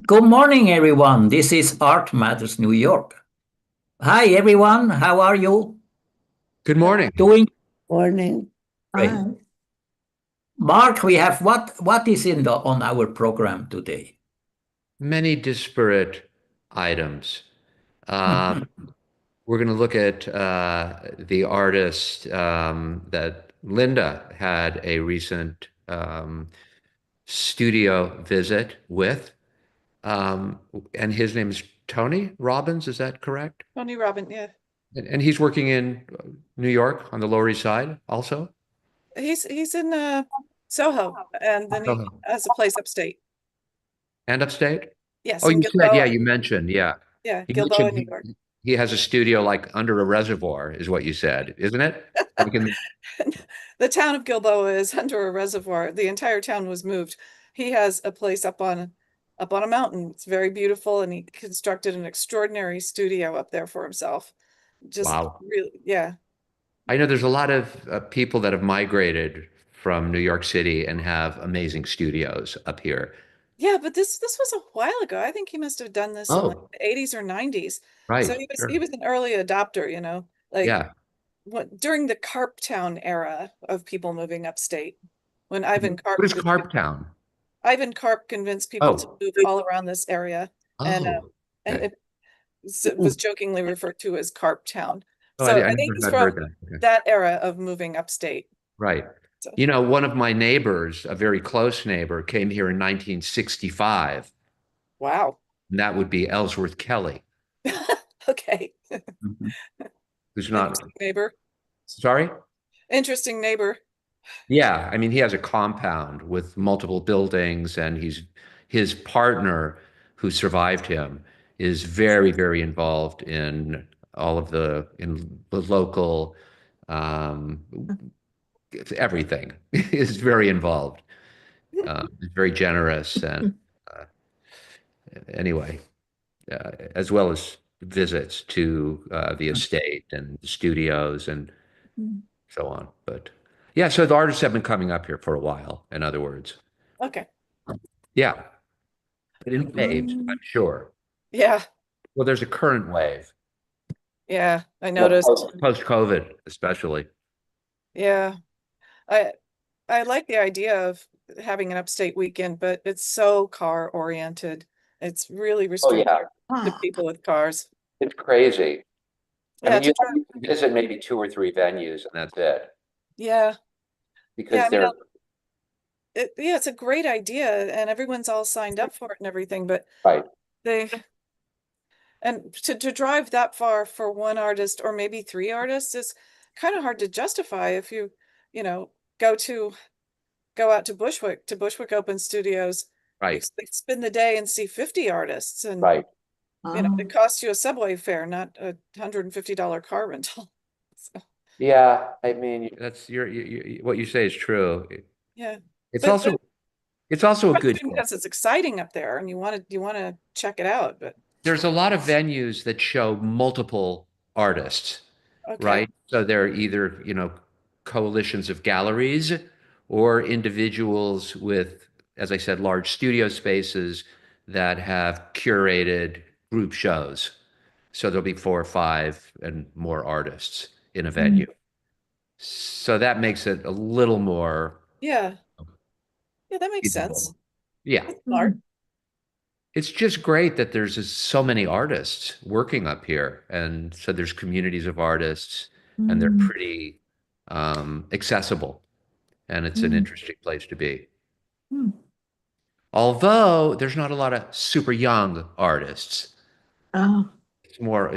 Good morning, everyone. This is Art Matters New York. Hi, everyone. How are you Good morning. doing? Morning. Great. Mark, we have what is in the on our program today? Many disparate items. Mhm. We're going to look at the artist that Linda had a recent studio visit with. Um, and his name is Tony Robbins, is that correct? Tony Robbin, yeah. And he's working in New York on the Lower East Side also? He's in Soho, and then he Soho. has a place upstate. And upstate? Oh, Yes, in you said, yeah, Gilboa. you mentioned, yeah. Yeah, You Gilboa, mentioned New York. he has a studio like under a reservoir, is what you said, isn't it? Like in, The town of Gilboa is under a reservoir. The entire town was moved. He has a place up on a mountain. It's very beautiful, and he constructed an extraordinary studio up there for himself. Just wow. really, yeah. I know there's a lot of people that have migrated from New York City and have amazing studios up here. Yeah, but this was a while ago. I think he must have done this in like Oh, the 80s or 90s. So right. he Sure. was an early adopter, like Yeah. during the Carp Town era of people moving upstate, when Ivan What Karp is Carp Town? Ivan Karp convinced people to Oh, move all around this area, and oh, okay. it was jokingly referred to as Carp Town. Oh, So I I think never he's had heard from that. Okay. that era of moving upstate. Right. So You know, one of my neighbors, a very close neighbor, came here in 1965, wow. and that would be Ellsworth Kelly, Okay. Mhm. Who's not, Interesting neighbor. sorry? Interesting neighbor. Yeah, I mean, he has a compound with multiple buildings, and his partner, who survived him, is very, very involved in all of the local um, everything. Is very involved. He's very generous, and uh, anyway, as well as visits to the estate and the studios and so on. But yeah, so the artists have been coming up here for a while, in other words. Okay. Yeah, but in waves, I'm sure. Yeah. Well, there's a current wave. Yeah. I Well, noticed. post-COVID, especially. Yeah. I I like the idea of having an upstate weekend, but it's so car oriented. It's really Oh yeah, restricted to people with cars. it's crazy. I Yeah, mean, to drive. you can visit maybe two or three venues, and that's it, Yeah. Yeah, because I mean, they're yeah, it's a great idea and everyone's all signed up for it and everything, but right. they and to drive that far for one artist or maybe three artists is kind of hard to justify if you know, go to go out to Bushwick Open Studios. Right, Spend the day and see 50 artists, and right. it costs you a subway fare, not a $150 car rental. So, Yeah, I mean, that's what you say is true. yeah, It's but also it's also a good thing. because it's exciting up there and you want to check it out. But There's a lot of venues that show multiple artists, okay. right? So they're either, coalitions of galleries or individuals with, as I said, large studio spaces that have curated group shows. So there'll be four or five and more artists in a venue. So that makes it a little more Yeah, yeah, that makes sense. feasible. Yeah. That's smart. It's just great that there's just so many artists working up here. And so there's communities of artists and they're pretty accessible. And it's an interesting place to be. Although there's not a lot of super young artists. Oh, It's more,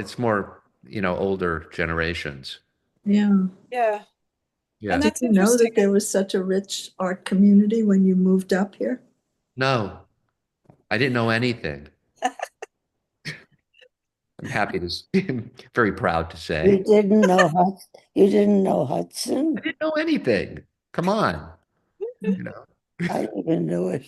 older generations. yeah. Yeah, Yeah. and Did that's you know interesting. that there was such a rich art community when you moved up here? No, I didn't know anything. I'm happy to, very proud to say. You didn't know Hudson? I didn't know anything. Come on, you know. I even knew it.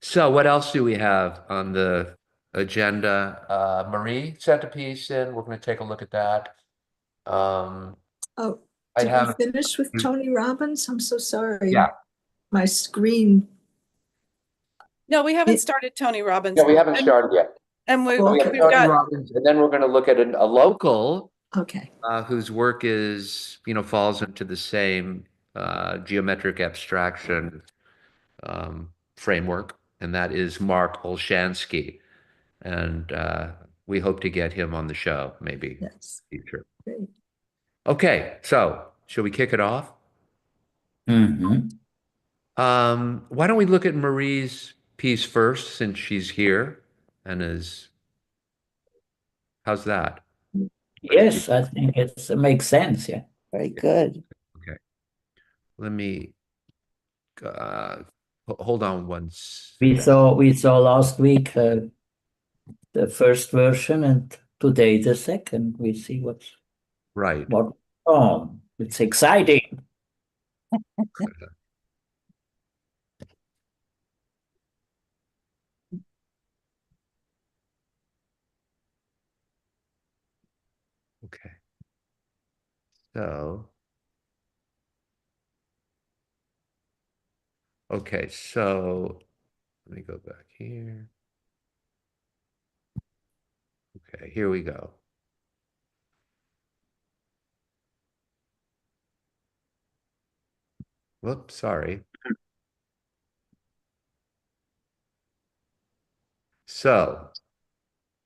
So what else do we have on the agenda? Marie sent a piece in. We're going to take a look at that. Um, Oh, I did we have, finish with Tony Robbins? I'm so sorry. yeah, My screen No, we haven't started Tony Robbins. Yeah, we haven't started yet. And we, Well, We have we've Tony got, Robbins, and then we're going to look at a local Okay. whose work is, falls into the same geometric abstraction framework, and that is Mark Olshansky. And we hope to get him on the show, maybe Yes. in the future. Great. Okay, so shall we kick it off? Mhm. Why don't we look at Marie's piece first, since she's here and how's that? Yes, I think it makes sense. Yeah. Very good. Okay. Let me hold on one We second. saw last week the first version, and today the second. We see what's Right. on. It's exciting. Okay. So, okay, so let me go back here. Okay, here we go. Whoops, sorry. So,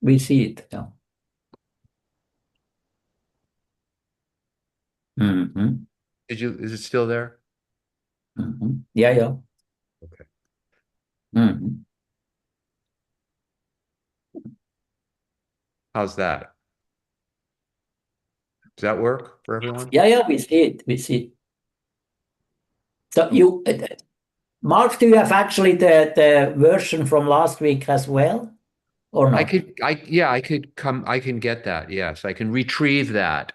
We see it. Yeah. Mm-hmm. is it still there? Mm-hmm. Yeah, yeah. Okay. Mm-hmm. How's that? Does that work for everyone? Yeah, yeah, we see it. We see it. So you, Mark, do you have actually the version from last week as well, or not? I can get that. Yes, I can retrieve that.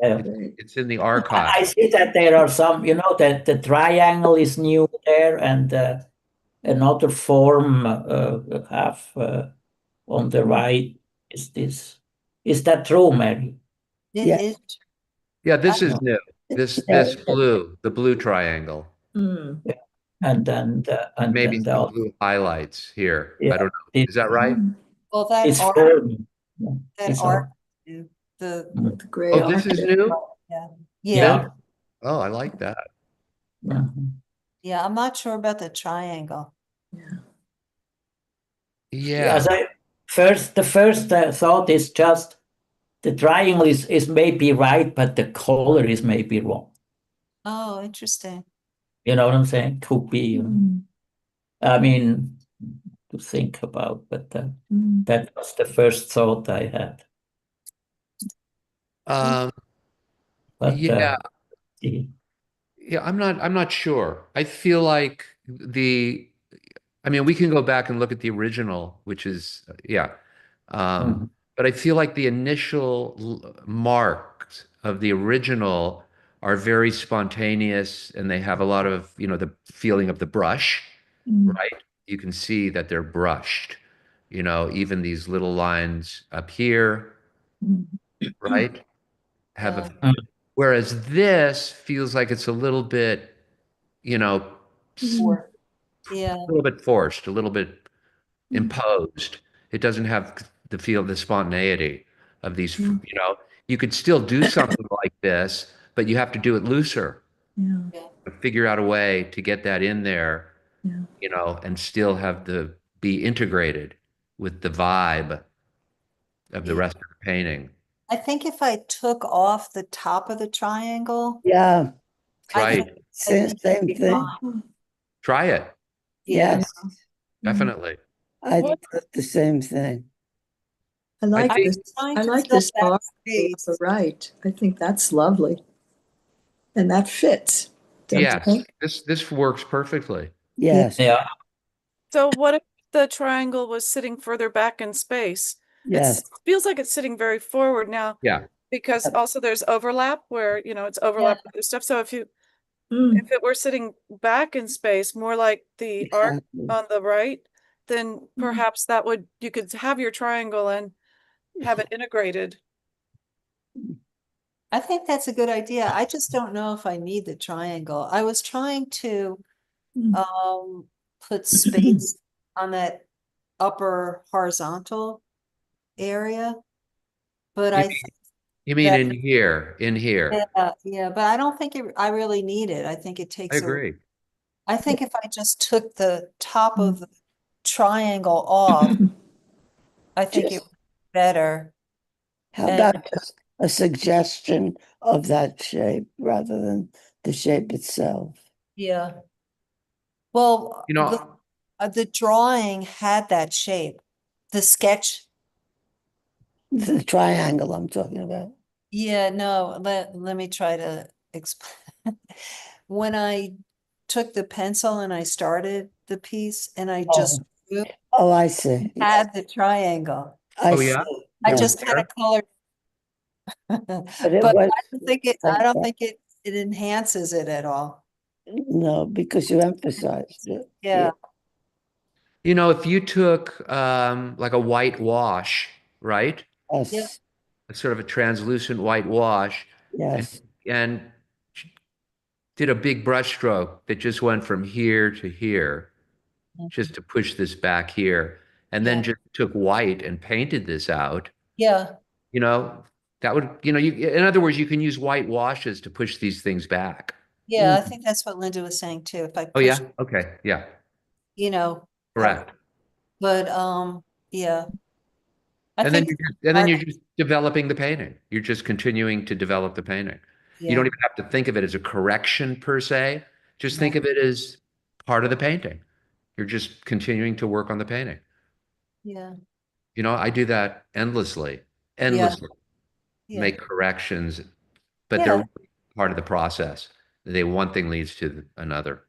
Yeah. Great. It's in the I archive. see that there are some, that the triangle is new there, and another form have on the right. Is that true, Mary? Yeah. It is. Yeah, this is new. This Yeah. the blue triangle. Mm. And then Maybe the some other. blue highlights here. Yeah. I don't know. Is that right? Well, that It's art, form. Yeah, that it's art, art. the, The gray Oh, this is new? yeah. Yeah. Oh, I like that. Yeah. Yeah, I'm not sure about the triangle. Yeah. As the first thought is just the triangle is maybe right, but the color is maybe wrong. Oh, interesting. You know what I'm saying? Could be. Mm. I mean, to think about, but Mm. that was the first thought I had. But Yeah. see. Yeah, I'm not sure. I feel like we can go back and look at the original, which is, Mhm. but I feel like the initial marks of the original are very spontaneous, and they have a lot of, the feeling of the brush, Mm. right? You can see that they're brushed, even these little lines up here, Mm. right? Have a, Mm. whereas this feels like it's a little bit, you know, Or, yeah, a little bit forced, a little bit imposed. It doesn't have the feel of the spontaneity of these, you could still do something like this, but you have to do it looser. Yeah. Figure out a way to get that in there, Yeah. and still have be integrated with the vibe of the rest of the painting. I think if I took off the top of the triangle, Yeah. Right. Same it'd be thing. fine. Try it. Yes. Definitely. I What? did the same thing. I like think- this. Trying I to like fill this that art on space. the right. I think that's lovely. And that fits. Don't you Yes. think? This works perfectly. Yes. Yeah. so what if the triangle was sitting further back in space? Yes. It feels like it's sitting very forward now, Yeah. because also there's overlap where, it's overlap with other stuff. So if Mm. it were sitting back in space, more like the art Exactly. on the right, then perhaps you could have your triangle and have it integrated. I think that's a good idea. I just don't know if I need the triangle. I was trying to Mm. put space on that upper horizontal area. But I think You mean that- in here, in here? yeah, but I don't think I really need it. I think it I takes agree. I think if I just took the top of the triangle off, I think it Just- would be better. How And- about just a suggestion of that shape rather than the shape itself? Yeah. Well, You know, the drawing had that shape. The sketch, The triangle I'm talking about. yeah, no, let me try to explain. When I took the pencil and I started the piece and I just drew, Oh, I see. had the triangle. I Oh, see. yeah? I Yeah. just kind of colored. But it But was I don't think I don't think it enhances it at all. no, because you emphasized it. Yeah, You know, if you took like a white wash, right? Yes. Yeah. A sort of a translucent white wash, Yes. and did a big brush stroke that just went from here to here, just to push this back here, and then Yeah. just took white and painted this out, yeah, you know, that would, you know, in other words, you can use white washes to push these things back. yeah. I think that's what Linda was saying too. If I Oh, yeah? push, Okay, yeah, you know, correct. but yeah. I And then think you're just developing the painting. You're just continuing to develop the painting. You don't even have to think of it as a correction per se. Just think of it as part of the painting. You're just continuing to work on the painting. yeah, You know, I do that endlessly, endlessly. yeah. Make corrections, but Yeah. they're really part of the process. One thing leads to another.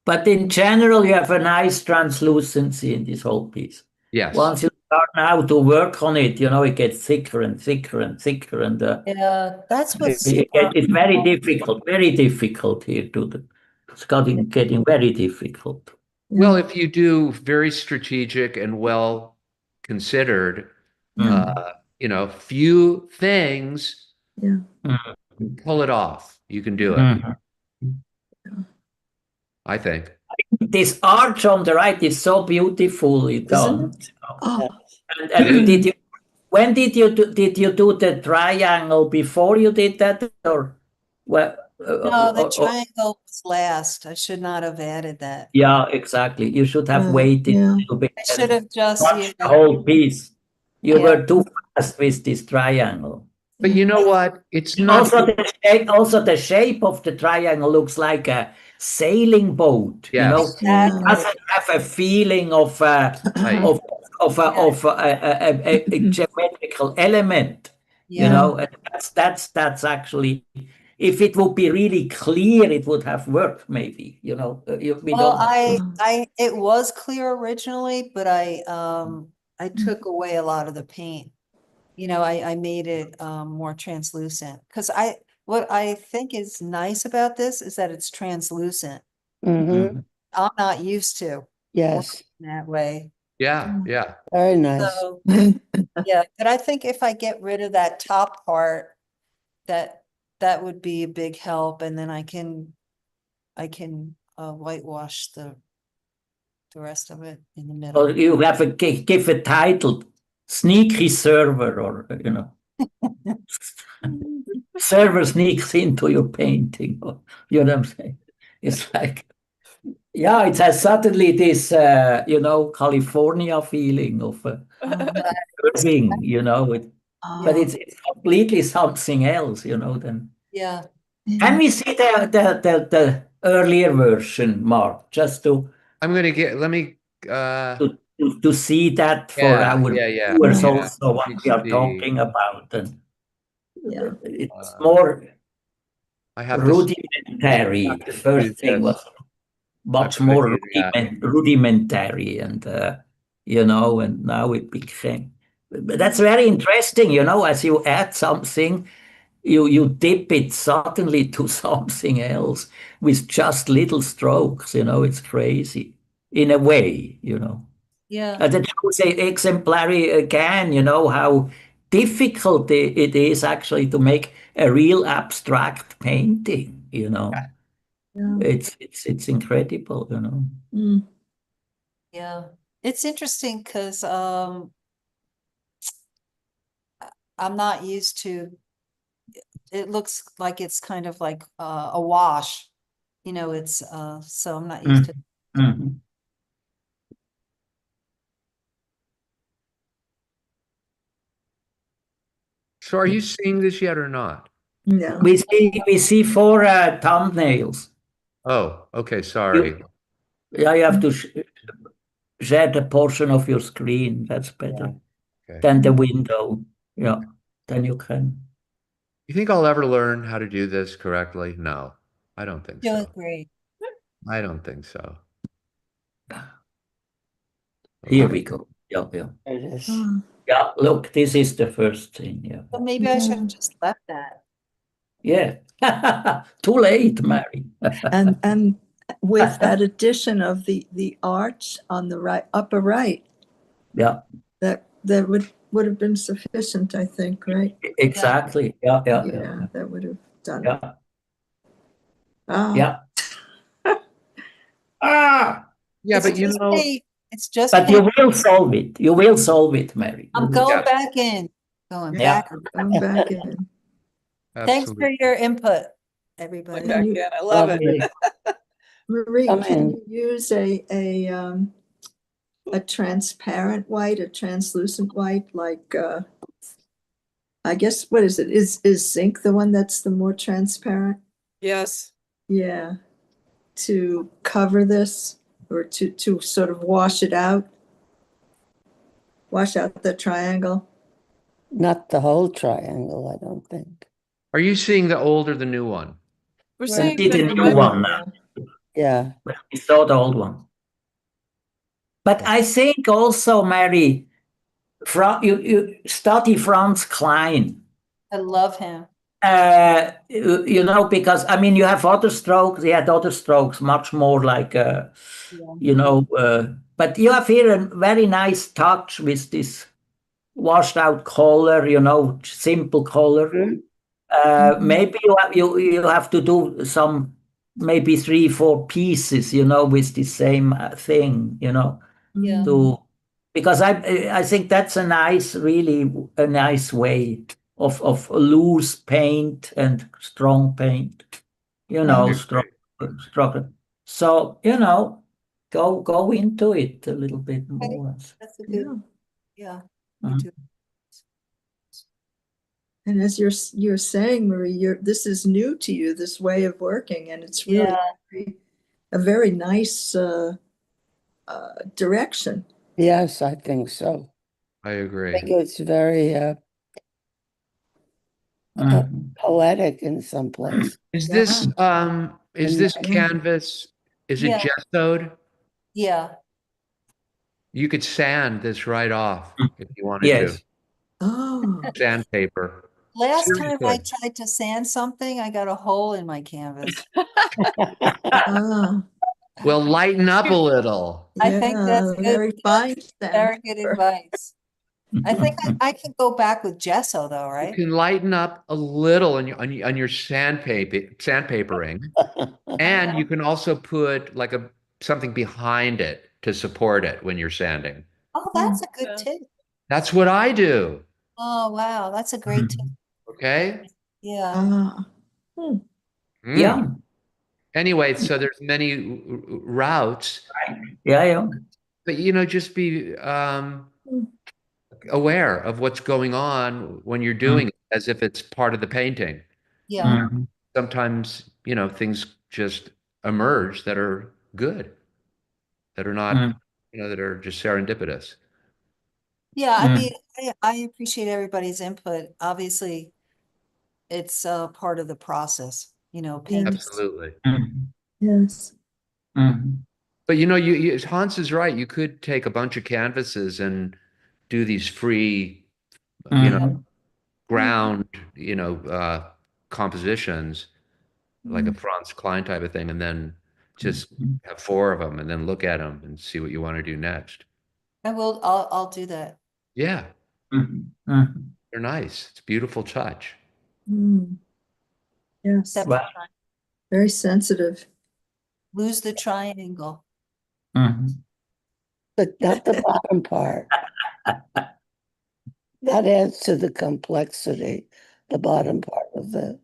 But in general, you have a nice translucency in this whole piece. Yes. Once you start now to work on it, you know, it gets thicker and thicker and thicker, and Yeah, that's what's it's very difficult here it's getting very difficult. Well, if you do very strategic and well considered, you know, few things, Yeah. pull it off. You can do it, Mhm. I think. This arch on the right is so beautifully done. Oh, And when did you do the triangle before you did that, or well? no, the triangle was last. I should not have added that. Yeah, exactly. You should have Yeah, waited yeah. a little bit. I should have just, Watched the whole piece. You Yeah. were too fast with this triangle. But you know what? It's not. Also, the shape of the triangle looks like a sailing boat. You Yes. know, Exactly. it doesn't have a feeling of Right. a geometrical element. You Yeah. know, and that's actually, if it would be really clear, it would have worked. Maybe, you know. We Well, don't. it was clear originally, but I took away a lot of the paint. You know, I made it more translucent because what I think is nice about this is that it's translucent. Mm-hmm. I'm not used to Yes. working that way. Yeah, yeah. Very nice. So, yeah, but I think if I get rid of that top part, that would be a big help, and then I can whitewash the rest of it in the middle. Or you have give a title, sneaky server, or you know, server sneaks into your painting. Or, you know what I'm saying? It's like, yeah, it has suddenly this, you know, California feeling of Irving, you know, but it's completely something else, you know. Then Yeah. can we see the earlier version, Mark, just to I'm gonna get. Let me. to see that for Yeah, our yeah. viewers Yeah. also what Let me we are see. talking about. And Yeah. it's more I have to. rudimentary. The first thing was much I'm gonna more do that. rudimentary, and you know, and now it became. But that's very interesting, you know. As you add something, you dip it suddenly to something else with just little strokes. You know, it's crazy in a way, you know. Yeah. And that shows exemplary again, you know, how difficult it is actually to make a real abstract painting, you know. Yeah. It's incredible, you know. Yeah, it's interesting because I'm not used to, it looks like it's kind of like a wash. You know, it's so I'm not used to. Mhm. So are you seeing this yet or not? No. We see four thumbnails. Oh, okay, sorry. Yeah, you have to share the portion of your screen. That's better Okay. than the window. Yeah, then you can. You think I'll ever learn how to do this correctly? No, I don't think Doing so. great. I don't think so. Here we go. Yeah, yeah. There it is. Oh, Yeah, look, this is the first thing. Yeah. But maybe I should have Yeah. just left that. Yeah. Too late, Mary. and with that addition of the arch on the right, upper right, Yeah, that would have been sufficient, I think, right? exactly. Yeah, yeah, Yeah, yeah. that would have done it. Yeah, Ah, yeah. Ah, Yeah, It's but you just know, paint. It's just but you paint. will solve it. You will solve it, Mary. You I'm will. going Yeah. back in, going Yeah. back. going back in. Thanks for absolutely. your input, Like everybody. back in. I love it. Lovely. Marie, Come can in. you use a transparent white, a translucent white, like I guess, what is it? Is zinc the one that's the more transparent? Yes. Yeah, to cover this or to sort of wash it out, wash out the triangle. Not the whole triangle, I don't think. Are you seeing the old or the new one? We're Well, seeing see the the new one now. Yeah. But we saw the old one. But I think also, Mary, you study Franz Klein. I love him. You know, because I mean, you have other strokes. He had other strokes, much more like, Yeah. you know. But you have here a very nice touch with this washed out color. You know, simple color. Mhm. Maybe you have to do some maybe 3-4 pieces. You know, with the same thing. You know, Yeah. to because I think that's a nice, really a nice way of loose paint and strong paint, you know, strong. So, you know, go into it a little bit Okay, more. that's a Yeah. good, yeah. Mhm. too. And as you're saying, Marie, this is new to you, this way of working, and it's really Yeah. a very nice direction. Yes, I think so. I I agree. think it's very Mhm. poetic in some place. Is Yeah. this And- canvas, is it Yeah. gessoed? Yeah. You could sand this right off if you wanted Yes. to. Oh, Sandpaper. Last time I Seriously. tried to sand something, I got a hole in my canvas. ah, Well, lighten up a little. I think that's yeah, good. very fine. Very good sandpaper. advice. I think I can go back with gesso though, You right? can lighten up a little on your sandpapering, and you can also put like something behind it to support it when you're sanding. Oh, that's a Yeah. good tip. That's what I do. Oh, wow. That's a great tip. Okay. Yeah. Ah, Mm. Yeah. Anyway, so there's many routes, Yeah. Yeah. but you know, just be aware of what's going on when you're doing it, as if it's part of the painting. Yeah. Mhm. Sometimes, you know, things just emerge that are good, that are not, Mhm. you know, that are just serendipitous. Yeah. I Mhm. mean, I appreciate everybody's input. Obviously, it's part of the process, you know, paint. Absolutely. Mhm. yes. Mhm. But you know, Hans is right. You could take a bunch of canvases and do these free, you know, Mhm. ground, you know, compositions, like a Franz Klein type of thing, and then just Mhm. have 4 of them and then look at them and see what you want to do next. I'll do that. Yeah, Mhm. Mhm. they're nice. It's a beautiful touch. Mm, yes. Except Well, Very sensitive. lose the triangle. mhm. but not the bottom part. That adds to the complexity, the bottom part of the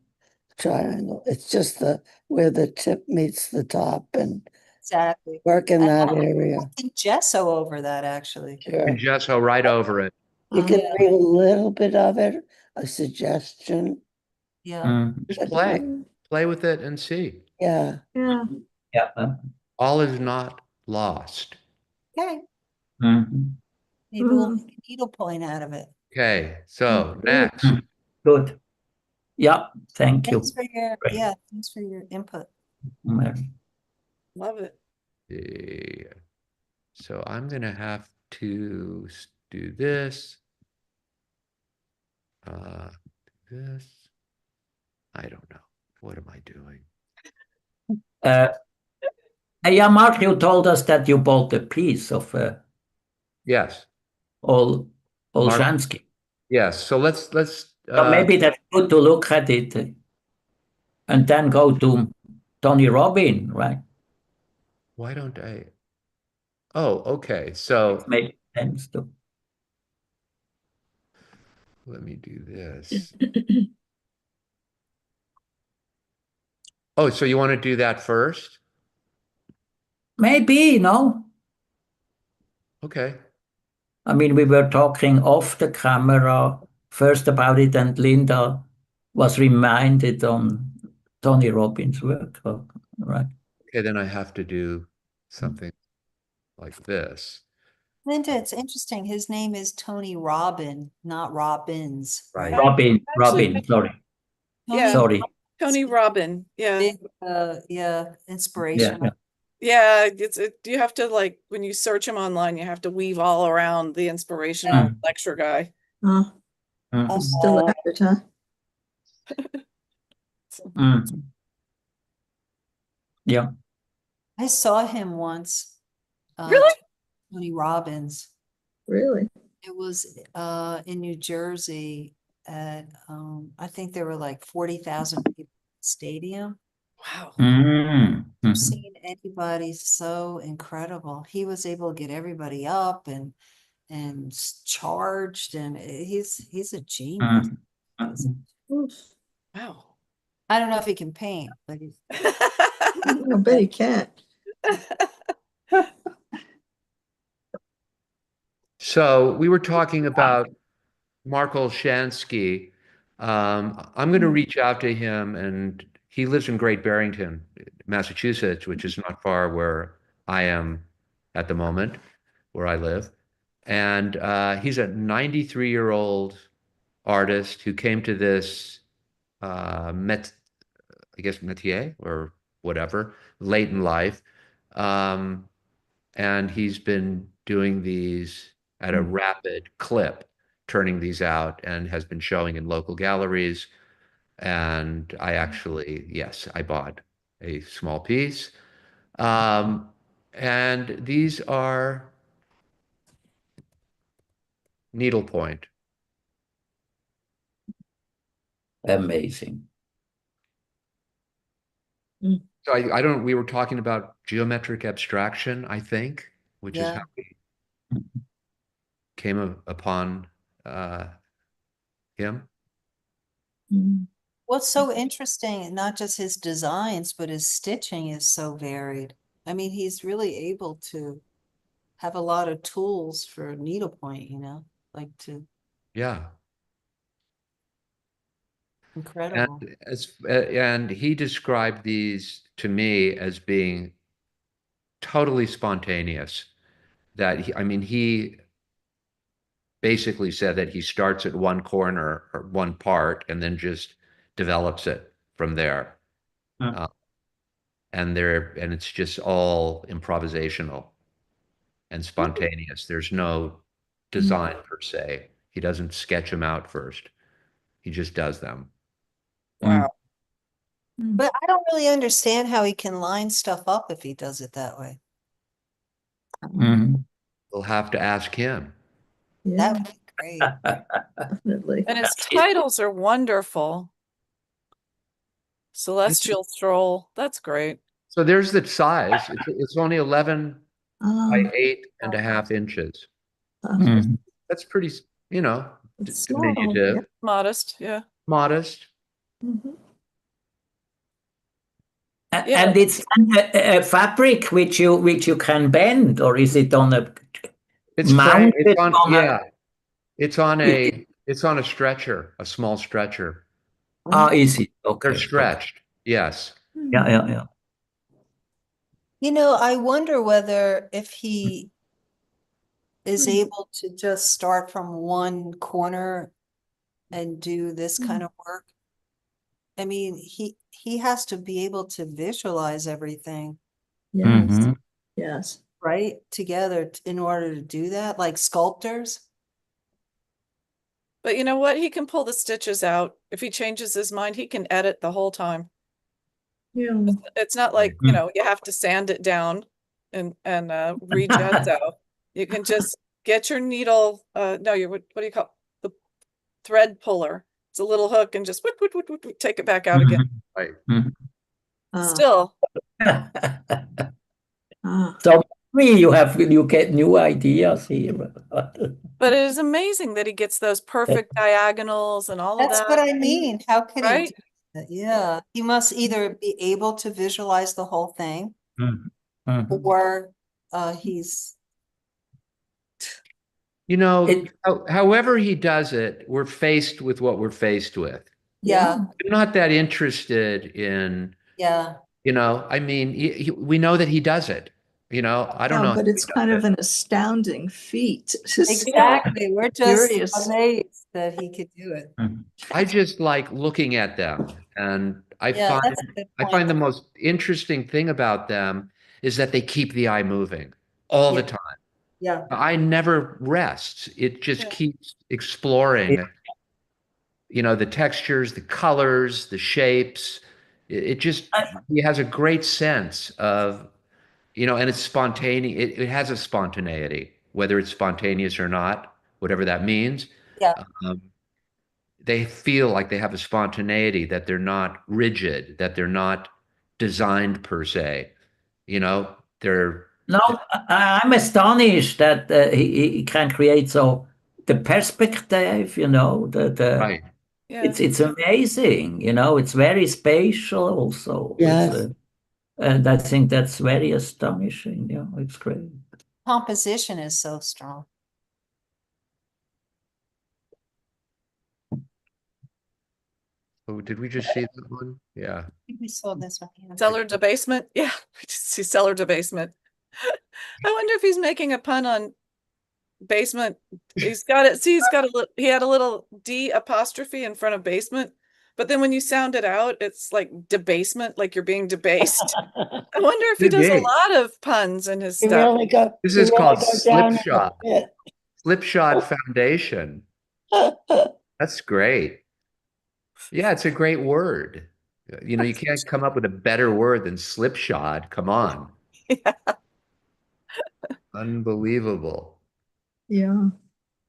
triangle. It's just where the tip meets the top and Exactly. work in I that don't area. think gesso over that, actually. And Sure. gesso right over it. You can Yeah. read a little bit of it, a suggestion. Yeah. Mm, Just But play with it and see. yeah, Yeah. yeah. All is not lost. Okay. Mhm. Maybe we'll make a needlepoint out of it. Okay, so Mm. next. Mm. Good. Yeah, thank you. Thanks for your, Great. yeah, thanks for your input. Mary. Love it. So I'm going to have to do this. This. I don't know. What am I doing? Yeah, Mark, you told us that you bought a piece of Yes. Olshansky. Yes. So let's So maybe that's good to look at it and then go to Tony Robbin, right? why don't I? Oh, okay. So Makes sense to. let me do this. Oh, so you want to do that first? Maybe, no? Okay. I mean, we were talking off the camera first about it, and Linda was reminded on Tony Robbins' work, right? Okay, then I have to do something like this. Linda, it's interesting. His name is Tony Robbin, not Robbins, Right. right? Robin, Actually, sorry. Yeah. Sorry. Tony Robbin. Yeah. Big, yeah, Yeah, inspirational. yeah. Yeah. You have to, like, when you search him online, you have to weave all around the inspirational lecture guy. Oh, Mhm. still at it, huh? Mhm. Yeah. I saw him once. Really? Tony Robbins. Really? It was in New Jersey at I think there were like 40,000 people in the stadium. Wow. Mhm. I've seen anybody so incredible. He was able to get everybody up and charged, and he's a genius. Mhm. Oof. Wow. I don't know if he can paint, but he's I bet he can't. So we were talking about Mark Olshansky. I'm going to reach out to him, and he lives in Great Barrington, Massachusetts, which is not far where I am at the moment, where I live. And he's a 93-year-old artist who came to this métier or whatever late in life. And he's been doing these at a rapid clip, turning these out, and has been showing in local galleries. And I actually, yes, I bought a small piece. And these are needlepoint. Amazing. So I don't, we were talking about geometric abstraction, I think, which is Yeah. how we came upon him. Mm. what's so interesting, not just his designs, but his stitching is so varied. I mean, he's really able to have a lot of tools for needlepoint, like to Yeah. incredible. And he described these to me as being totally spontaneous. That I mean, he basically said that he starts at one corner or one part and then just develops it from there. Mm. And it's just all improvisational and spontaneous. There's no design per se. He doesn't sketch them out first. He just does them. Wow. But I don't really understand how he can line stuff up if he does it that way. Mhm. We'll have to ask him. That Yeah, would be great. definitely. And his titles are wonderful. Celestial Stroll. That's great. So there's the size. It's only 11 by 8.5 inches. Mhm. That's pretty, you know, It's small, diminutive, yeah. Modest, yeah. modest. Mhm. Yeah. And it's a fabric which you can bend, or is it on a It's frame. mounted on a? Yeah. It's on a stretcher, a small stretcher. Is it? They're Okay. stretched. Yes. Yeah. You know, I wonder whether if he is able to just start from one corner and do this kind of work. I mean, he has to be able to visualize everything, Yes, Mhm. yes. right? Together in order to do that, like sculptors. But you know what? He can pull the stitches out. If he changes his mind, he can edit the whole time. Yeah. It's not like, you know, you have to sand it down and regesso. You can just get your needle, no, what do you call it? The thread puller. It's a little hook and just take it back out again. Right. Mhm. Still, So maybe you get new ideas here. but it is amazing that he gets those perfect diagonals and all of That's that, what I mean. How could he right? do that? Yeah, he must either be able to visualize the whole thing Mhm. or he's You know, It- however he does it, we're faced with what we're faced with. yeah, I'm not that interested in, yeah. you know, I mean, we know that he does it. You know, I don't Yeah, know but how it's he kind does of it. an astounding feat. Exactly. We're just Curious. amazed that he could do it. I just like looking at them, and Yeah, that's a good I point. find the most interesting thing about them is that they keep the eye moving all the Yeah. time. Yeah. I never rests. It just Yeah. keeps exploring, you know, the textures, the colors, the shapes. It just, he has a great sense of, you know, and it's spontaneous. It has a spontaneity, whether it's spontaneous or not, whatever that means. Yeah. Um, they feel like they have a spontaneity, that they're not rigid, that they're not designed per se. You know, they're No, I'm astonished that he can create so the perspective, you know, right. Yeah. it's amazing, you know, it's very spatial also. Yes. And I think that's very astonishing. Yeah, it's great. Composition is so strong. Oh, did we just see that one? Yeah. I think we saw this one. Yeah. Cellar debasement. Yeah, we just see cellar debasement. I wonder if he's making a pun on basement. He's got it. See, he had a little D apostrophe in front of basement, but then when you sound it out, it's like debasement, like you're being debased. I wonder if he Could does a be. lot of puns in his You stuff. really go. This you is really called go down in the slipshod. pit. Slipshod Foundation. That's great. Yeah, it's a great word. You know, you can't come up with a better word than slipshod. Come on. Yeah. Unbelievable. Yeah,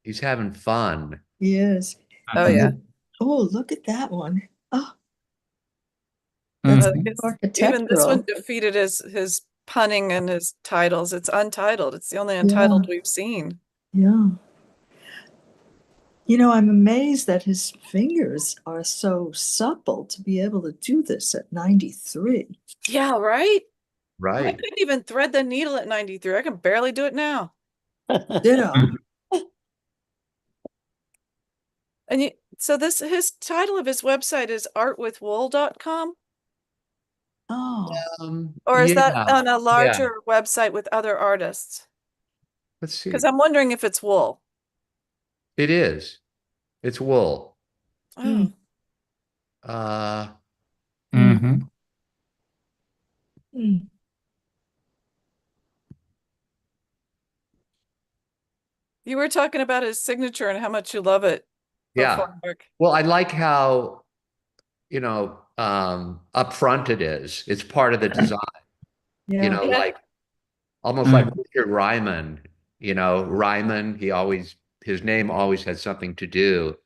He's having fun. yes. Oh yeah. Oh, look at that one. Oh, Mhm. that's Even this architectural. one defeated his punning and his titles. It's untitled. It's the only Yeah. untitled we've seen. Yeah. You know, I'm amazed that his fingers are so supple to be able to do this at 93. Yeah, right? I Right. couldn't even thread the needle at 93. I can barely do it now. Ditto. And so his title of his website is artwithwool.com, Oh, or is that Yeah. on a Yeah. larger website with other artists? Let's see. Because I'm wondering if it's wool. It is. It's wool. Oh, Uh, Mhm. hmm. you were talking about his signature and how much you love it. yeah. before, Mark. Well, I like how, you know, upfront it is. It's part of the design, you Yeah. know, Yeah. like almost like Richard Ryman, you know, Ryman, his name always had something to do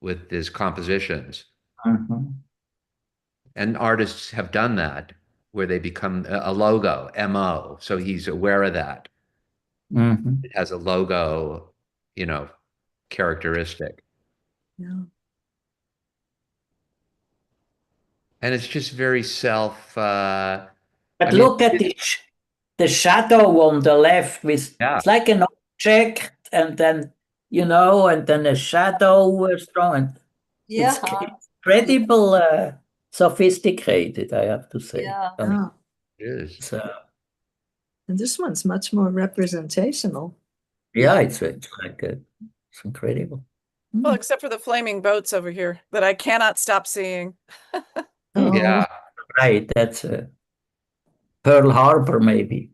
with his compositions. Mhm. And artists have done that where they become a logo, MO. So he's aware of that. Mhm. It has a logo, characteristic. Yeah. And it's just very I But mean, look at the shadow on the left with yeah, it's like an object, and then and then a shadow strong, and it's Yeah, incredible sophisticated, I have to say. yeah. I mean, Ah, it is. it's, and this one's much more representational. yeah, it's like it's incredible. Well, except for the flaming boats over here that I cannot stop seeing. Oh, Yeah. Right, that's Pearl Harbor, maybe.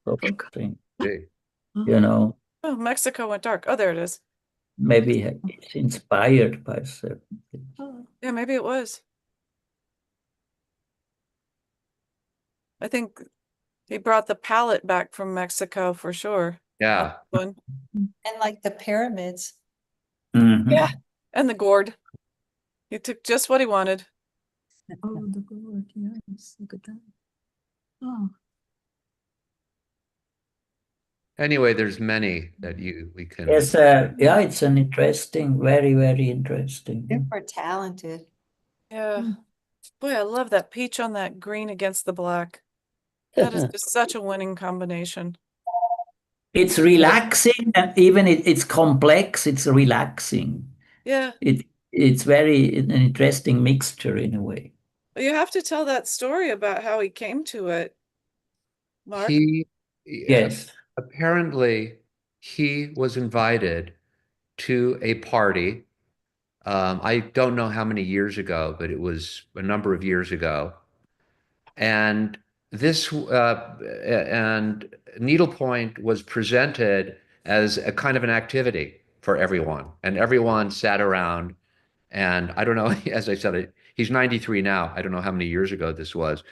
Something, Big. you Oh, Mexico went dark. Oh, there it is. maybe it's inspired by certain things. oh, Yeah, maybe it was. I think he brought the palette back from Mexico for sure. Yeah. One. And like the pyramids. Mhm. Yeah. And the gourd. He took just what he wanted. oh, the gourd, yes, look at that. Oh, Anyway, there's many that we can. Yes, yeah, it's an interesting, very, very interesting. Super talented. Yeah. Mm. Boy, I love that peach on that green against the black. That is just such a winning combination. It's relaxing, and even it's complex. It's relaxing. Yeah. It's very an interesting mixture in a way. But you have to tell that story about how he came to it, Mark. Yes. Apparently, he was invited to a party. I don't know how many years ago, but it was a number of years ago. And this and needlepoint was presented as a kind of an activity for everyone, and everyone sat around. And I don't know, as I said, he's 93 now. I don't know how many years ago this was,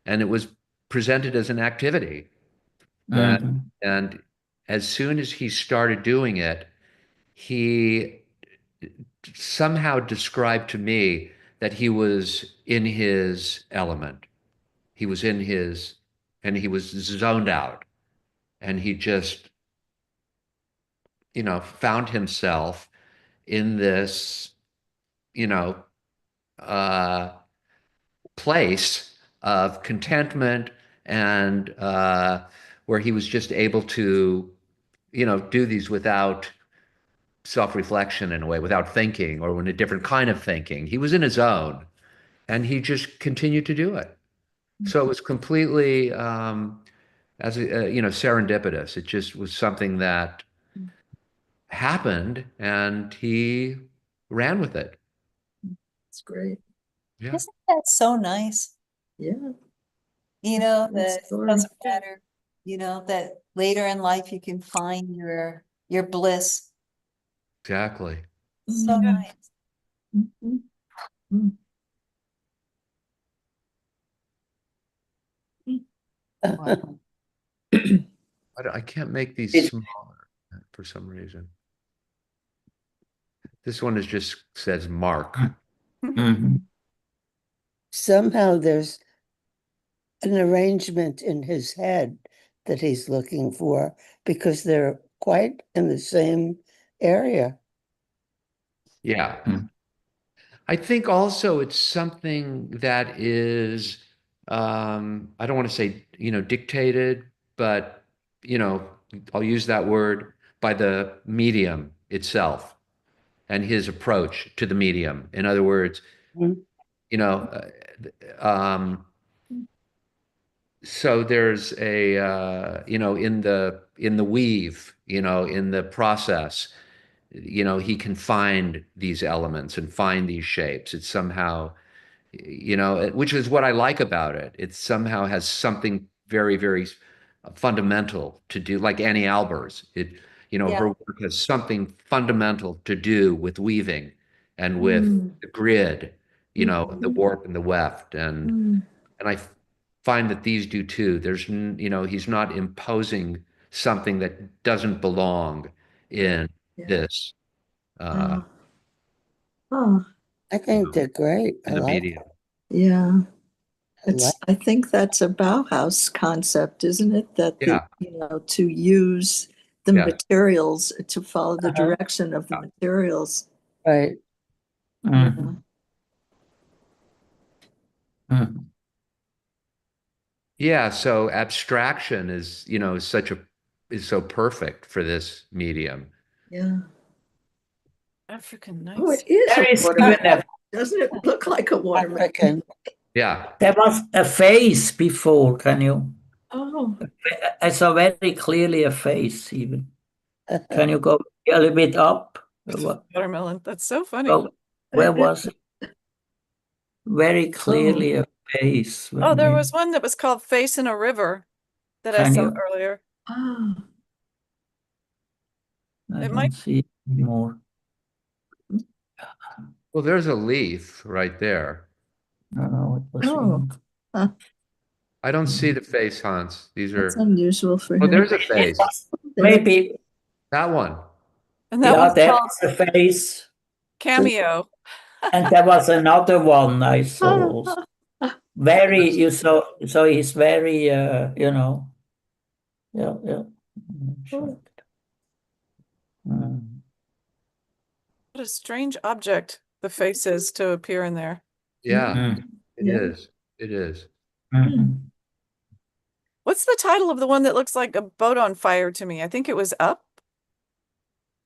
and it was presented as an activity. Mhm. And as soon as he started doing it, he somehow described to me that he was in his element. He was in his, and he was zoned out. And he just, found himself in this, you know, uh, place of contentment and where he was just able to, do these without self-reflection in a way, without thinking or in a different kind of thinking. He was in his own, and he just continued to do it. So it was completely, serendipitous. It just was something that happened, and he ran with it. it's great. Yeah. Isn't that so nice? Yeah. That it story. doesn't matter, that later in life you can find your bliss. Exactly. So Mm. nice. Mhm. Mm. Wow. I can't make these It- smaller for some reason. This one just says Mark. Mhm. Somehow there's an arrangement in his head that he's looking for because they're quite in the same area. Yeah. Mm. I think also it's something that is, I don't want to say, dictated, but, I'll use that word, by the medium itself and his approach to the medium. In other words, Mhm. you know, um, so there's a, in the weave, in the process, he can find these elements and find these shapes. It's somehow, which is what I like about it. It somehow has something very, very fundamental to do, like Annie Albers. Yeah. Her work has something fundamental to do with weaving and with Mm. the grid, the Mhm. warp and the weft. And Mm. I find that these do too. He's not imposing something that doesn't belong in Yeah. this, Oh. Oh, I think they're great. I in the like medium. yeah. I think that's a Bauhaus concept, isn't it? That Yeah. to use the Yeah. materials, to follow the Uh-huh. direction of the materials. Right. Mhm. Mhm. Yeah, so abstraction is, is so perfect for this medium. Yeah. African Oh, nights. it is There a is watermelon. even Doesn't it look like a watermelon? African. Yeah. there was a face before. Oh, I saw very clearly a face even. Can you go a little bit up? Watermelon. That's so funny. Oh, where was it? Very clearly a face. Oh, there was one that was called Face in a River that I Can saw you? earlier. ah, I It don't might. see it anymore. Well, there's a leaf right there. No, it was oh, wrong. huh. I don't see the face, Hans. These That's are, unusual for oh, him. there's a face. Maybe, That one. And that yeah, was there called was a face. Cameo. And there was another one I saw also. Very, so he's very, yeah. Sure. Mm. What a strange object the face is to appear in there. Yeah, Mm. it Yeah. is. It is. Mhm. What's the title of the one that looks like a boat on fire to me? I think it was Up.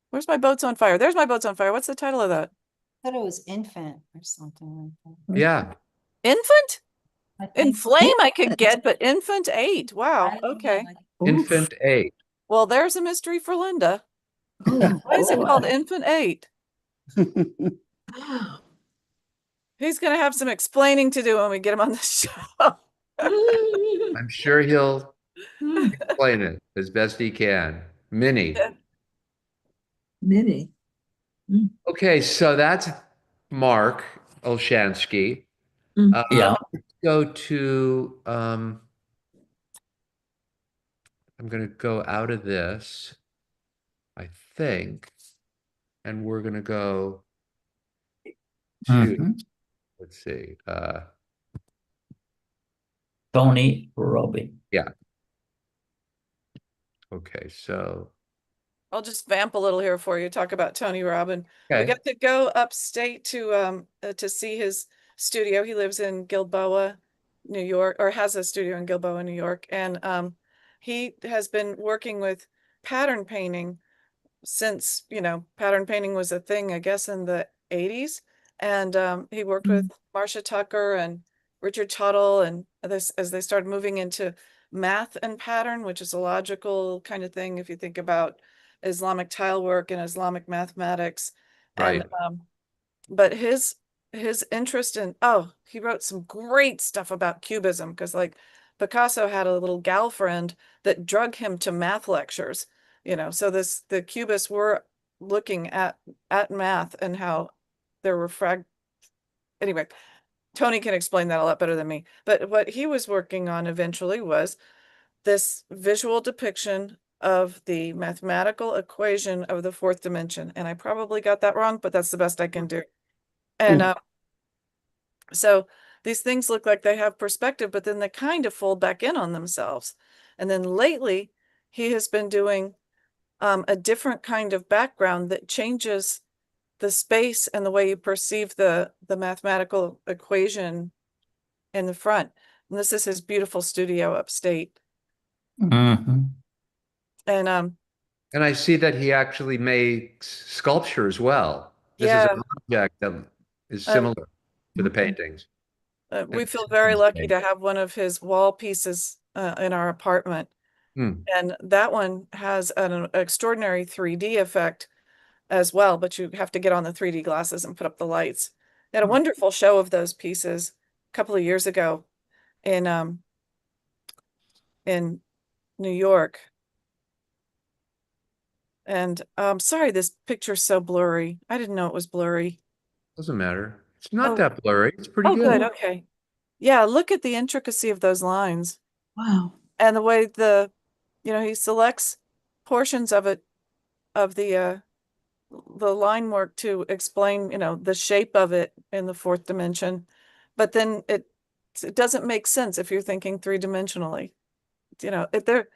Where's my boats on fire? There's my boats on fire. What's the title of that? I thought it was infant or something like that. Yeah. Infant? I In think- Flame I could get, but Infant 8. Wow. I don't know, Okay. like- Infant 8. Well, there's a mystery for Linda. Oh, Why is it boy. called Infant 8? Wow. He's going to have some explaining to do when we get him on the show. I'm sure he'll explain it as best he can. Minnie. Minnie. Okay, so that's Mark Olshansky. Mm. Yeah. Let's go to, I'm going to go out of this, I think, and we're going to go to, Mhm. let's see, Tony Robbin. yeah. Okay, so, I'll just vamp a little here for you. Talk about Tony Robbin. We okay, got to go upstate to see his studio. He lives in Gilboa, New York, or has a studio in Gilboa, New York, and he has been working with pattern painting since pattern painting was a thing, I guess, in the 80s, and he worked with Marcia Tucker and Richard Tuttle, and this as they started moving into math and pattern, which is a logical kind of thing if you think about Islamic tile work and Islamic mathematics. right. And but his interest in he wrote some great stuff about cubism, because like Picasso had a little gal friend that drug him to math lectures, so the cubists were looking at math and how there were anyway, Tony can explain that a lot better than me. But what he was working on eventually was this visual depiction of the mathematical equation of the fourth dimension. And I probably got that wrong, but that's the best I can do. And so these things look like they have perspective, but then they kind of fold back in on themselves. And then lately, he has been doing a different kind of background that changes the space and the way you perceive the mathematical equation in the front. And this is his beautiful studio upstate. Mhm. And And I see that he actually makes sculpture as well. This is an object that is similar to the paintings. We feel very lucky to have one of his wall pieces in our apartment. And that one has an extraordinary 3D effect as well, but you have to get on the 3D glasses and put up the lights. They had a wonderful show of those pieces a couple of years ago in New York. And sorry, this picture's so blurry. I didn't know it was blurry. Doesn't matter. It's not that blurry. It's pretty Oh, good. good. Okay. Yeah, look at the intricacy of those lines. Wow. And the way he selects portions of it, of the line work to explain, the shape of it in the fourth dimension. But then it doesn't make sense if you're thinking three-dimensionally. You know, they're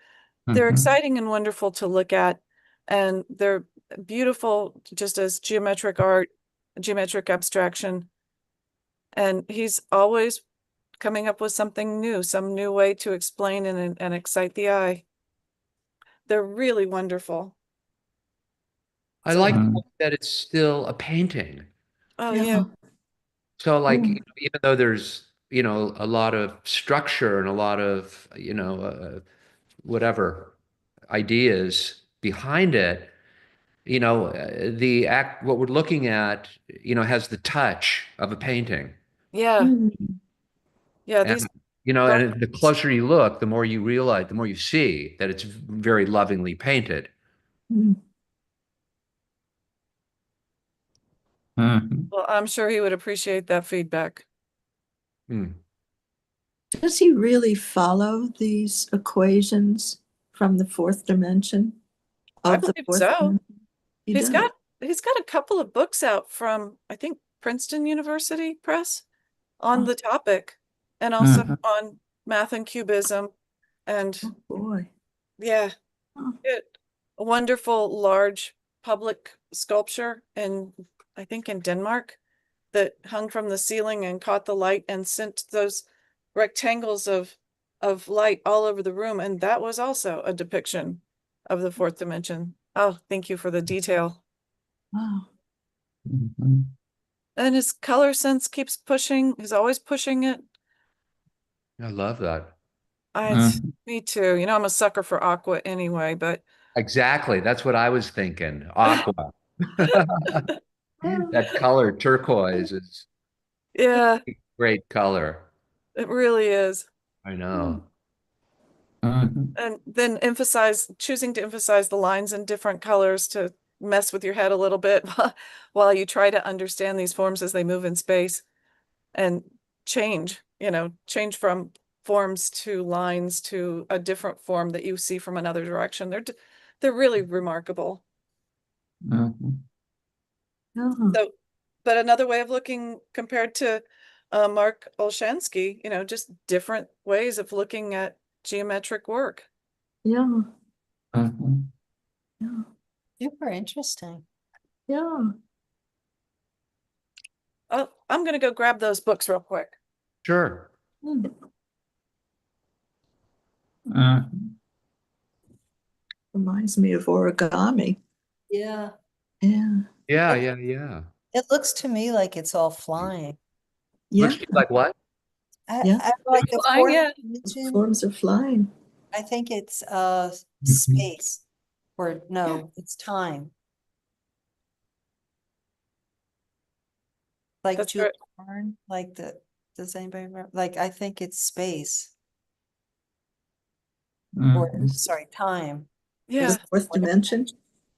Mhm. exciting and wonderful to look at, and they're beautiful just as geometric art, geometric abstraction. And he's always coming up with something new, some new way to explain and excite the eye. They're really wonderful. I So, like Mhm. that it's still a painting. oh Yeah. yeah, So like, Mm. even though there's, a lot of structure and a lot of, whatever ideas behind it, the act, what we're looking at, has the touch of a painting. yeah, Mm. yeah. And, These and the drawings, closer you look, the more you realize, the more you see that it's very lovingly painted. Mm. Mhm. well, I'm sure he would appreciate that feedback. Hmm. Does he really follow these equations from the fourth dimension? I Of the believe fourth so. dimension? He He's does. got a couple of books out from, I think, Princeton University Press on Oh. the topic, and also Mhm. on math and cubism. And Oh, boy. yeah, Oh. a wonderful large public sculpture in, I think, in Denmark, that hung from the ceiling and caught the light and sent those rectangles of light all over the room. And that was also a depiction of the fourth dimension. Oh, thank you for the detail. Wow. Mhm. And his color sense keeps pushing. He's always pushing it. I love that. Mhm. Me too. You know, I'm a sucker for aqua anyway, but Exactly. That's what I was thinking. Aqua. Oh. That color, turquoise, is yeah, a great color. it really is. I know. Mhm. And then choosing to emphasize the lines in different colors to mess with your head a little bit while you try to understand these forms as they move in space and change from forms to lines to a different form that you see from another direction. They're really remarkable. Mhm. Oh. So, but another way of looking compared to Mark Olshansky, just different ways of looking at geometric work. Yeah. Mhm. Yeah. Super interesting. Yeah. Oh, I'm going to go grab those books real quick. Sure. Mm. Mhm. Reminds me of origami. Yeah. Yeah. Yeah, yeah, yeah. It looks to me like it's all flying. Yeah. Looks to you like what? Yeah. I like the Flying, fourth yeah. dimension. Forms are flying. I think it's Mhm. space, or no, it's time. Like That's Jules right. Verne, does anybody remember? Like, I think it's space, or Mhm. sorry, time. Yeah, The fourth dimension.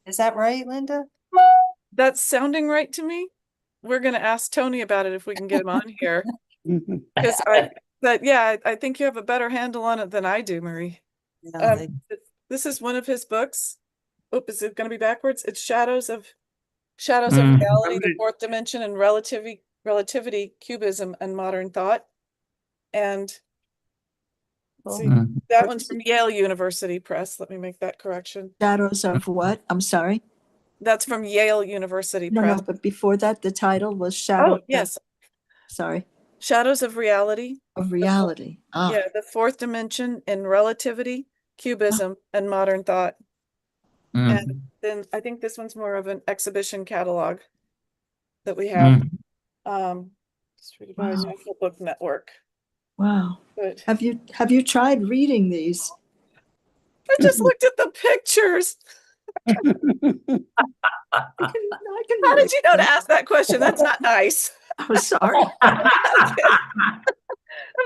Is that right, Linda? that's sounding right to me. We're going to ask Tony about it if we can get him on here. Mhm. Because I think you have a better handle on it than I do, Marie. Yeah, This is one of his books. Oh, is it going to be backwards? It's Shadows of Mhm. Reality, the Fourth Dimension, and Relativity, Cubism, and Modern Thought. And see, Mhm. that What one's is from it? Yale University Press. Let me make that correction. Shadows of what? I'm sorry. That's from Yale University No, Press. but before that, the title was Oh, Shadows yes. Sorry, Shadows of Reality. of Reality. Ah. Yeah, the Fourth Dimension in Relativity, Cubism, and Modern Thought. And Mhm. then I think this one's more of an exhibition catalog that we have. Distributed by Wow. National Book Network. Wow. But Have you tried reading these? I just looked at the pictures. I can How relate did you know to that. ask that question? That's not nice. I'm sorry. I'm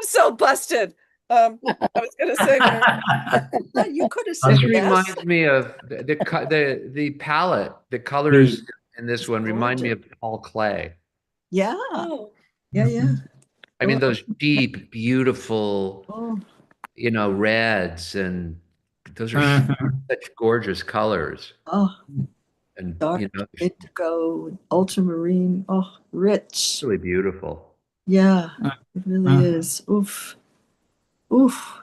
so busted. I was gonna say, You could have This said yes. reminds me of the palette, the colors in this It's one remind me gorgeous. of Paul Klee. Yeah. oh, Yeah. Yeah. I mean, Oh. those deep, beautiful, Oh. reds, and those are Mhm. such gorgeous colors. Oh. And, Dark indigo, ultramarine. Oh, rich. really beautiful. Yeah, it really Mm. is. Oof. Oof.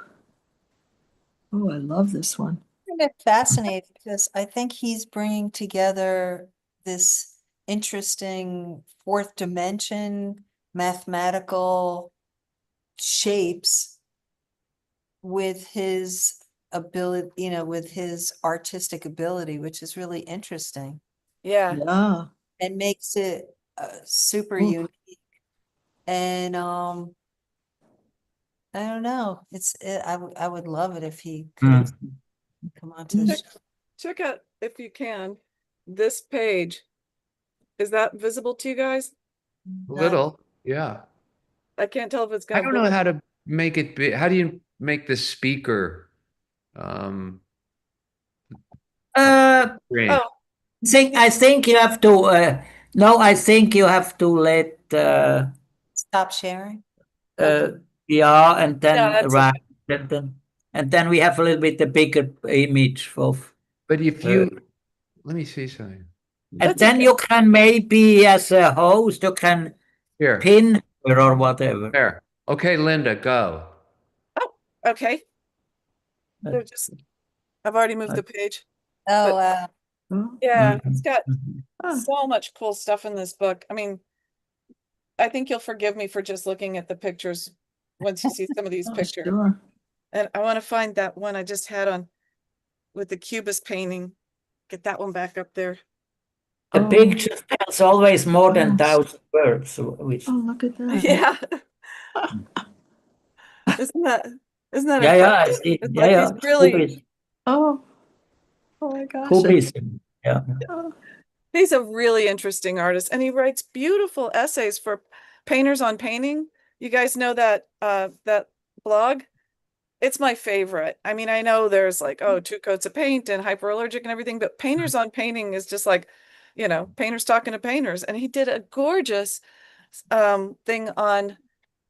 Oh, I love this one. I find it fascinating because I think he's bringing together this interesting fourth dimension mathematical shapes with his ability, with his artistic ability, which is really interesting Yeah. Yeah. and makes it super Oof. unique. And I don't know. I would love it if he could Mm. come onto the Mm. show. Check out, if you can, this page. Is that visible to you guys? A little, yeah. I can't tell if it's I gonna don't know blink. how to make it big. How do you make the speaker Uh, screen? Oh, I think you have to, no, I think you have to let, Stop sharing. uh, yeah, and yeah, then, that's right, and then we have a little bit the bigger image of, But if uh, let me see something. and that's then okay. you can maybe, as a host, you can Here, pin her or whatever. there. Okay, Linda, go. Oh, okay. They're just, I've already moved the page. Oh, Oh, Yeah, Mhm. it's got Mhm. ah, so much cool stuff in this book. I mean, I think you'll forgive me for just looking at the pictures once you see some of these oh, pictures. sure. And I want to find that one I just had on with the Cubist painting. Get that one back up there. The Oh, picture tells always more than yes. 1,000 words, which, Oh, look at that. Yeah. Isn't that yeah, yeah, I impressive? see. It's Yeah, like yeah. he's really, Oh, oh my gosh. Cubism. Yeah. Oh, he's a really interesting artist and he writes beautiful essays for painters on painting. You guys know that that blog? It's my favorite. I mean, I know there's like, oh, 2 coats of paint and hyperallergic and everything, but painters on painting is just like, painters talking to painters. And he did a gorgeous thing on,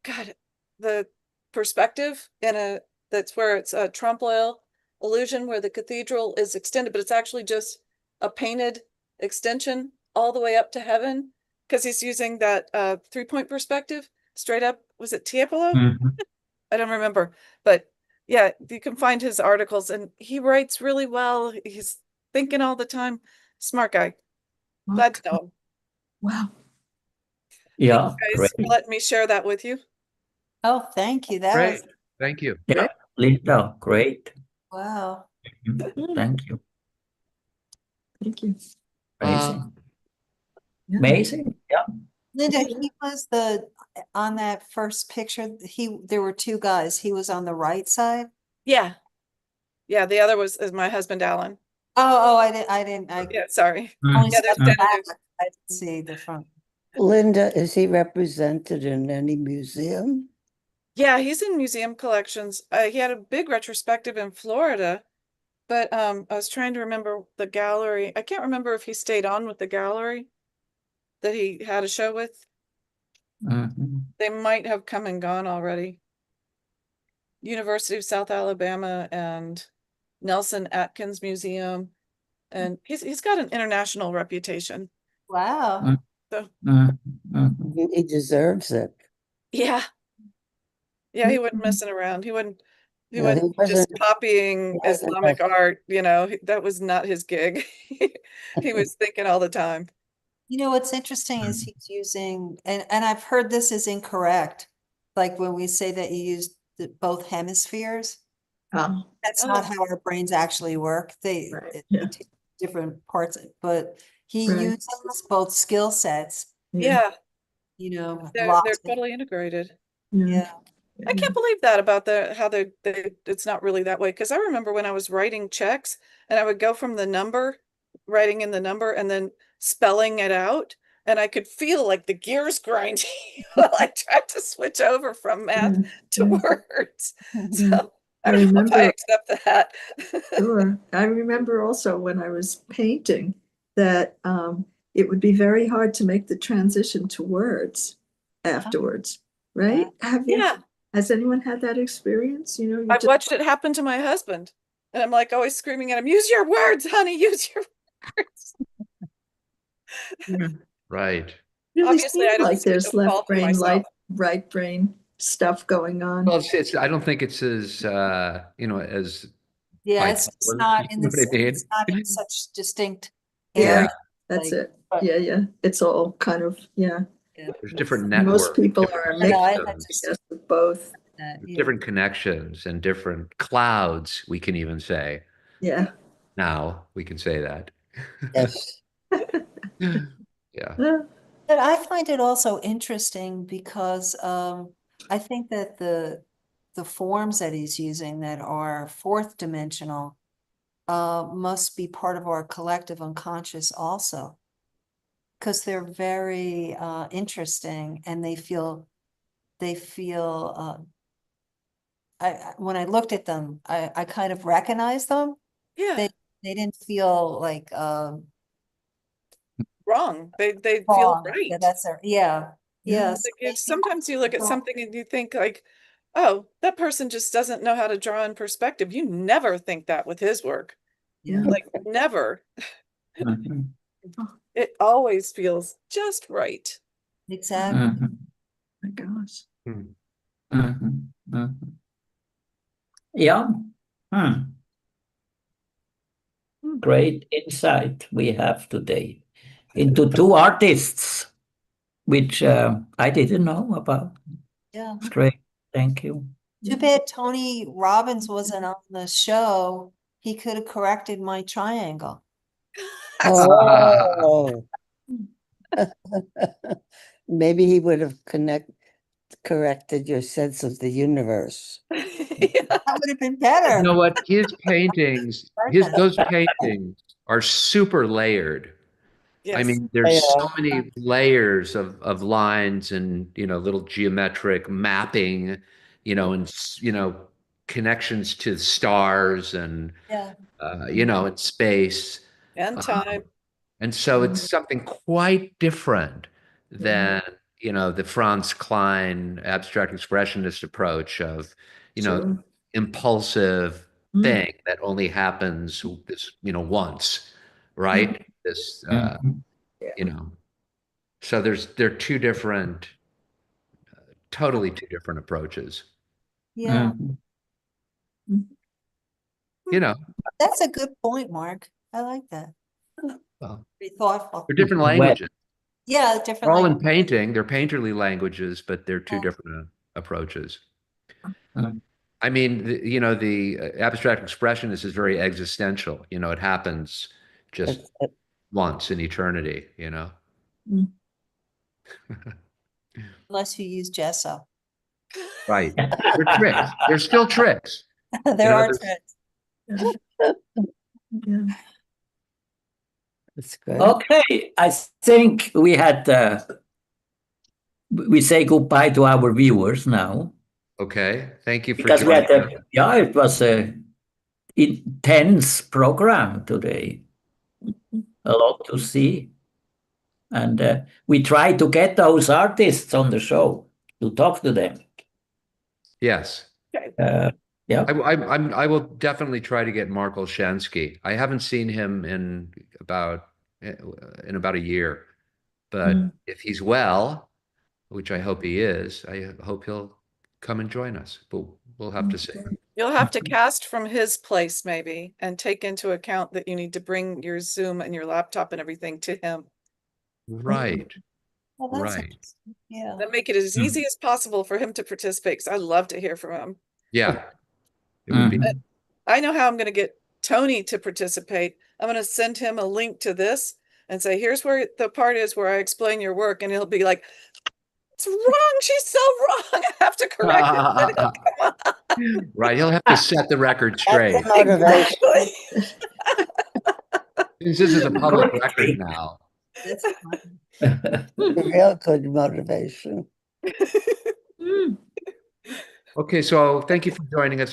God, the perspective that's where it's a trompe-l'oeil illusion where the cathedral is extended, but it's actually just a painted extension all the way up to heaven because he's using that 3-point perspective straight up. Was it Tiepolo? Mhm. I don't remember, but yeah, you can find his articles and he writes really well. He's thinking all the time. Smart guy. Glad to know him. wow. Thank Yeah, you guys great. for letting me share that with you. oh, thank you. That Great. was, Thank you. Yeah, Linda, great. wow. Thank you. Thank you. Amazing. Yeah. Amazing. Yeah. Linda, he was on that first picture, there were two guys. He was on the right side. Yeah. Yeah, the other is my husband, Alan. Oh, I Yeah, sorry. only Yeah, saw there's the Ben. back. I didn't see the front. Linda, is he represented in any museum? Yeah, he's in museum collections. He had a big retrospective in Florida, but I was trying to remember the gallery. I can't remember if he stayed on with the gallery that he had a show with. Mhm. They might have come and gone already. University of South Alabama and Nelson Atkins Museum. And he's got an international reputation. Wow. So Mhm. He deserves it. yeah. Yeah, he wasn't messing around. He wasn't No, he just wasn't. copying He wasn't Islamic art, that was not his gig. He was thinking all the time. What's interesting is he's using, and I've heard this is incorrect. Like when we say that you use both hemispheres, Oh, that's Oh. not how our brains actually work. They yeah. take different parts, but he Right. uses both skill sets, Yeah, they're lots of, totally integrated. yeah. I can't believe that about how it's not really that way. Because I remember when I was writing checks and I would go from the number, writing in the number and then spelling it out. And I could feel like the gears grinding while I tried to switch over from math to Yeah. words. Yeah. So I I don't know if I remember, accept that. sure. I remember also when I was painting that it would be very hard to make the transition to words afterwards, right? Yeah, Has anyone had that experience? You I've just, watched it happen to my husband. And I'm like always screaming at him, use your words, honey, use your words. yeah. Right. Really Obviously, seems I don't like see there's the fault left in brain, myself. right brain stuff going on. Well, I don't think it's as, as Yeah, high it's color, not you in know the, what I mean? it's not in such distinct Yeah, areas. that's like, it. but- Yeah. It's all kind of, yeah. yeah, There's different Most networks, people different are a I know, mix, I I had to guess, of both. yeah. different connections and different clouds, we can even say. Yeah. Now we can say that. Yes. Yeah. But I find it also interesting because I think that the forms that he's using that are fourth dimensional must be part of our collective unconscious also. Because they're very interesting and they feel when I looked at them, I kind of recognized them. Yeah, They didn't feel like wrong. They feel wrong. right. Yeah, that's yeah. Yes. Like if sometimes you look at something and you think like, oh, that person just doesn't know how to draw in perspective. You never think that with his work. Yeah. Like never. Mhm. It always feels just right. Exactly. Mhm. My gosh. Hmm. Mhm. Mhm. Yeah. Hmm. Great insight we have today into two artists, which I didn't know about. Yeah. It's great. Thank you. Too bad Tony Robbins wasn't on the show. He could have corrected my triangle. Oh. Maybe he would have corrected your sense of the universe. Yeah. That would have been better. You know what? Those paintings are super layered. I Yes. mean, there's Yeah. so many layers of lines and, little geometric mapping, and, connections to stars and, Yeah. in space. And time. And so it's something quite different than, the Franz Klein abstract expressionist approach of, Sure. impulsive Mm. thing that only happens once, right? This, Mhm. so they're two different, totally two different approaches. Yeah. Mhm. That's a good point, Mark. I like that. Well, Very thoughtful. they're different Well- languages. Yeah, They're different all like in painting. They're painterly languages, but they're two Yeah. different approaches. Mhm. I mean, the abstract expressionist is very existential. It happens just It's- once in eternity, unless you use gesso. Right. They're tricks. They're still tricks. There are there's- tricks. Yeah. It's good. Okay, I think we say goodbye to our viewers now Okay. Thank you for because we joining had us. it was a intense program today. A lot to see, and we try to get those artists on the show to talk to them. Yes. Yeah. I will definitely try to get Mark Olshansky. I haven't seen him in about a year, but if he's well, which I hope he is, I hope he'll come and join us. But we'll have to see. You'll have to cast from his place maybe and take into account that you need to bring your Zoom and your laptop and everything to him. Right. Well, that's Right. interesting. Yeah. Then make it as easy as possible for him to participate because I love to hear from him. Yeah. It would be. Mhm. I know how I'm going to get Tony to participate. I'm going to send him a link to this and say, here's where the part is where I explain your work. And he'll be like, it's wrong. She's so wrong. I have to correct it. And then he'll come on. Right. He'll have to set the record straight. Motivation. Exactly. Since this is a public record now. That's fun. Real good motivation. Okay, so thank you for joining us